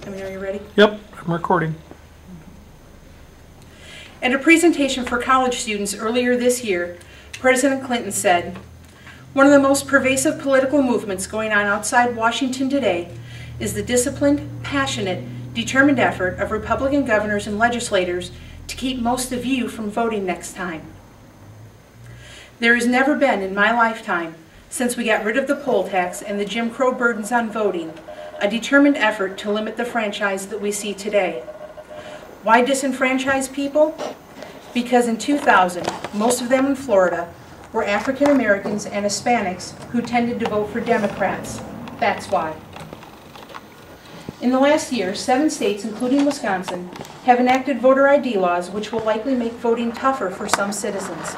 Are you ready? Yep, I'm recording. At a presentation for college students earlier this year, President Clinton said, "One of the most pervasive political movements going on outside Washington today is the disciplined, passionate, determined effort of Republican governors and legislators to keep most of you from voting next time. There has never been in my lifetime, since we got rid of the poll tax and the Jim Crow burdens on voting, a determined effort to limit the franchise that we see today. Why disenfranchise people? Because in 2000, most of them in Florida, were African Americans and Hispanics who tended to vote for Democrats. That's why." In the last year, 7 states, including Wisconsin, have enacted voter ID laws which will likely make voting tougher for some citizens,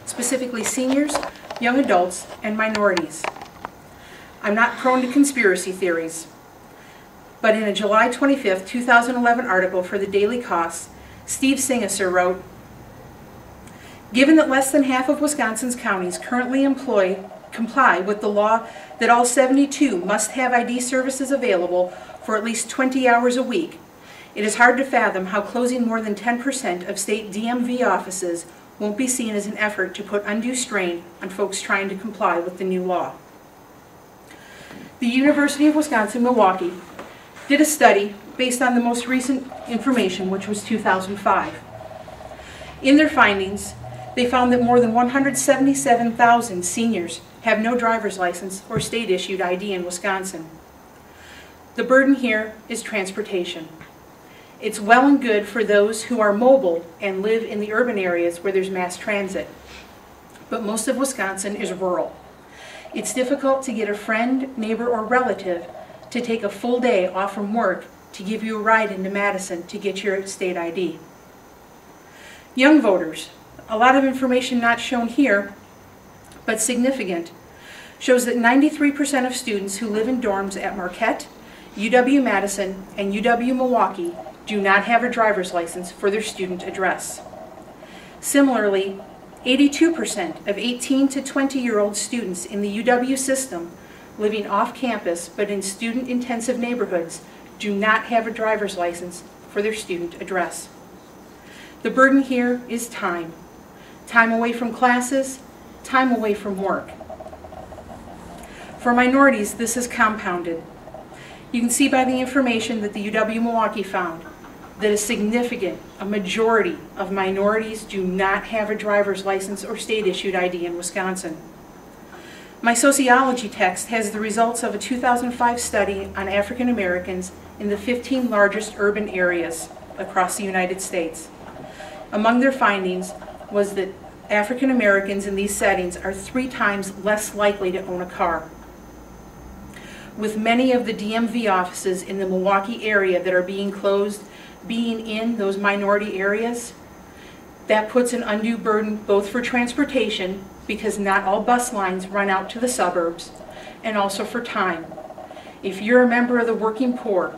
specifically seniors, young adults, and minorities. I'm not prone to conspiracy theories, but in a July 25, 2011 article for the Daily Kos, Steve Singeser wrote, "Given that less than half of Wisconsin's counties currently comply with the law that all 72 must have ID services available for at least 20 hours a week, it is hard to fathom how closing more than 10% of state DMV offices won't be seen as an effort to put undue strain on folks trying to comply with the new law." The University of Wisconsin-Milwaukee did a study based on the most recent information, which was 2005. In their findings, they found that more than 177,000 seniors have no driver's license or state-issued ID in Wisconsin. The burden here is transportation. It's well and good for those who are mobile and live in the urban areas where there's mass transit, but most of Wisconsin is rural. It's difficult to get a friend, neighbor, or relative to take a full day off from work to give you a ride into Madison to get your state ID. Young voters, a lot of information not shown here, but significant, shows that 93% of students who live in dorms at Marquette, UW-Madison, and UW-Milwaukee do not have a driver's license for their student address. Similarly, 82% of 18 to 20-year-old students in the UW system living off campus but in student-intensive neighborhoods do not have a driver's license for their student address. The burden here is time. Time away from classes, time away from work. For minorities, this is compounded. You can see by the information that the UW-Milwaukee found that a majority of minorities do not have a driver's license or state-issued ID in Wisconsin. My sociology text has the results of a 2005 study on African Americans in the 15 largest urban areas across the United States. Among their findings was that African Americans in these settings are 3 times less likely to own a car. With many of the DMV offices in the Milwaukee area that are being closed being in those minority areas, that puts an undue burden both for transportation, because not all bus lines run out to the suburbs, and also for time. If you're a member of the working poor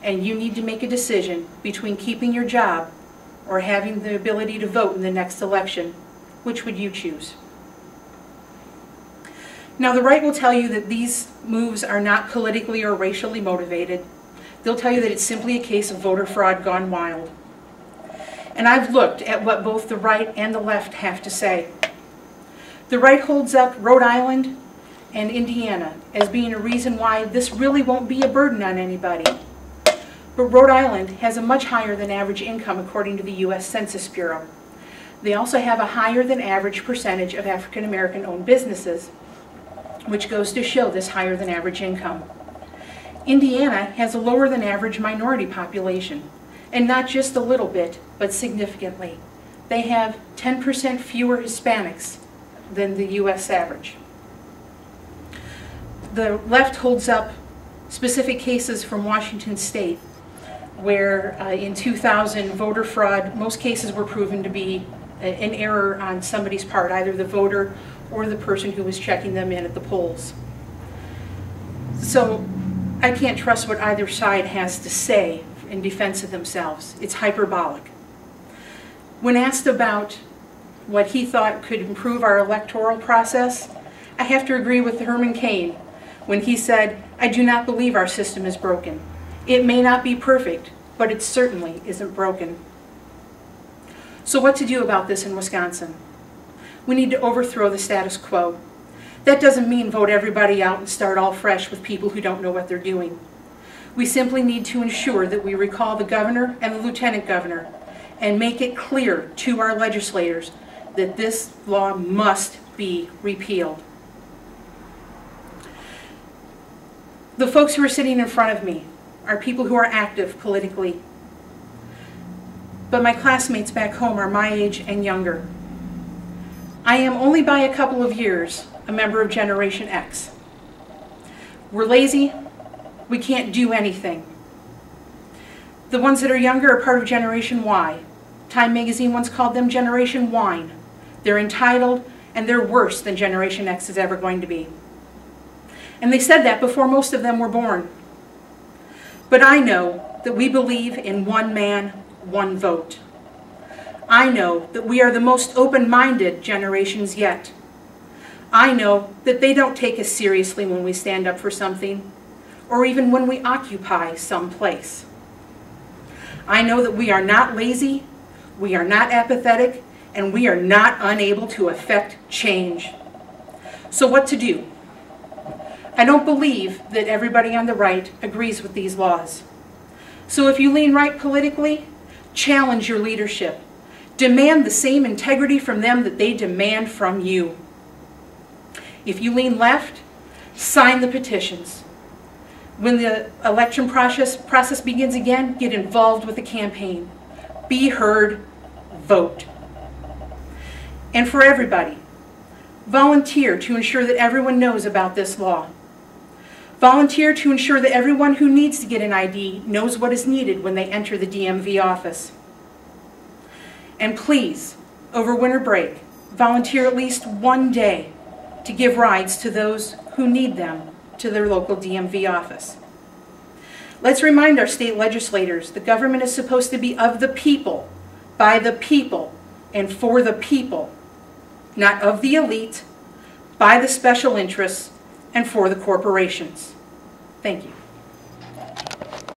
and you need to make a decision between keeping your job or having the ability to vote in the next election, which would you choose? Now, the right will tell you that these moves are not politically or racially motivated. They'll tell you that it's simply a case of voter fraud gone wild. And I've looked at what both the right and the left have to say. The right holds up Rhode Island and Indiana as being a reason why this really won't be a burden on anybody. But Rhode Island has a much higher than average income according to the U.S. Census Bureau. They also have a higher than average percentage of African American owned businesses, which goes to show this higher than average income. Indiana has a lower than average minority population, and not just a little bit, but significantly. They have 10% fewer Hispanics than the U.S. average. The left holds up specific cases from Washington State, where in 2000 voter fraud, most cases were proven to be an error on somebody's part, either the voter or the person who was checking them in at the polls. So I can't trust what either side has to say in defense of themselves. It's hyperbolic. When asked about what he thought could improve our electoral process, I have to agree with Herman Cain when he said, "I do not believe our system is broken. It may not be perfect, but it certainly isn't broken. So what to do about this in Wisconsin? We need to overthrow the status quo. That doesn't mean vote everybody out and start all fresh with people who don't know what they're doing. We simply need to ensure that we recall the governor and the lieutenant governor and make it clear to our legislators that this law must be repealed. The folks who are sitting in front of me are people who are active politically, but my classmates back home are my age and younger. I am only by a couple of years a member of Generation X. We're lazy, we can't do anything. The ones that are younger are part of Generation Y. Time magazine once called them Generation Wine. They're entitled, and they're worse than Generation X is ever going to be. And they said that before most of them were born. But I know that we believe in one man, one vote. I know that we are the most open-minded generations yet. I know that they don't take us seriously when we stand up for something, or even when we occupy some place. I know that we are not lazy, we are not apathetic, and we are not unable to affect change. So what to do? I don't believe that everybody on the right agrees with these laws. So if you lean right politically, challenge your leadership. Demand the same integrity from them that they demand from you. If you lean left, sign the petitions. When the election process begins again, get involved with the campaign. Be heard, vote. And for everybody, volunteer to ensure that everyone knows about this law. Volunteer to ensure that everyone who needs to get an ID knows what is needed when they enter the DMV office. And please, over winter break, volunteer at least one day to give rides to those who need them to their local DMV office. Let's remind our state legislators the government is supposed to be of the people, by the people, and for the people, not of the elite, by the special interests, and for the corporations. Thank you.